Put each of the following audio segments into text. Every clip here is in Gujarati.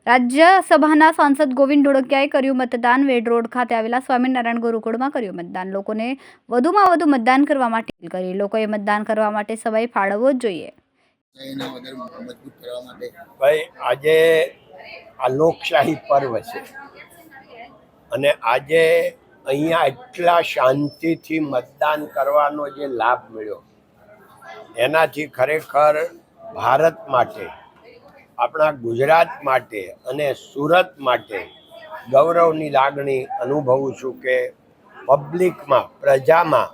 રાજ્યસભાના સાંસદ ગોવિંદ ઢોળકિયાએ કર્યું મતદાન. વેડ રોડ ખાતે આવેલા સ્વામિનારાયણ ગુરુકુળમાં કર્યું મતદાન. લોકોને વધુમાં વધુ મતદાન કરવા માટે અપીલ કરી. લોકોએ મતદાન કરવા માટે સમય ફાળવવો જ જોઈએ. ભાઈ, આજે આ લોકશાહી પર્વ છે અને આજે અહીંયા એટલા શાંતિથી મતદાન કરવાનો જે લાભ મળ્યો એનાથી ખરેખર ભારત માટે, આપણા ગુજરાત માટે અને સુરત માટે ગૌરવની લાગણી અનુભવું છું કે પબ્લિકમાં, પ્રજામાં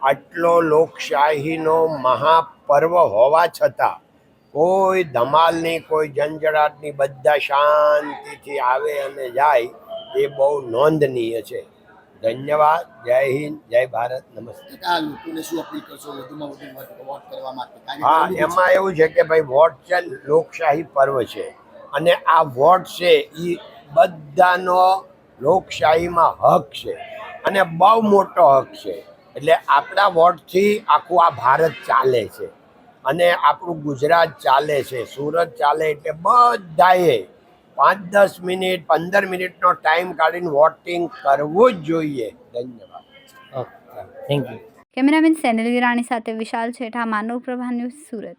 આટલો લોકશાહીનો મહાપર્વ હોવા છતાં કોઈ ધમાલની, કોઈ ઝંઝડાટની, બધા શાંતિથી આવે અને જાય એ બહુ નોંધનીય છે. ધન્યવાદ. જય હિન્દ, જય ભારત, નમસ્તે. હા, એમાં એવું છે કે ભાઈ, વોટ છે, લોકશાહી પર્વ છે અને આ વોટ છે એ બધાનો લોકશાહીમાં હક છે અને બહુ મોટો હક છે. એટલે આપણા વોટથી આખું આ ભારત ચાલે છે અને આપણું ગુજરાત ચાલે છે, સુરત ચાલે. એટલે બધાએ 5-10 મિનિટ, 15 મિનિટનો ટાઈમ કાઢીને વોટિંગ કરવું જ જોઈએ. ધન્યવાદ. Thank you. કેમેરામેન સેનલ વિરાણી સાથે વિશાલ છેઠા, માનવ પ્રભા ન્યૂઝ, સુરત.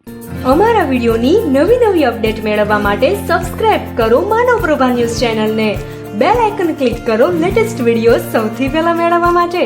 અમારા વિડીયોની નવી અપડેટ મેળવવા માટે સબસ્ક્રાઇબ કરો માનવ પ્રભા ન્યૂઝ ચેનલને. બેલ આઇકન ક્લિક કરો લેટેસ્ટ વિડીયો સૌથી પહેલા મેળવવા માટે.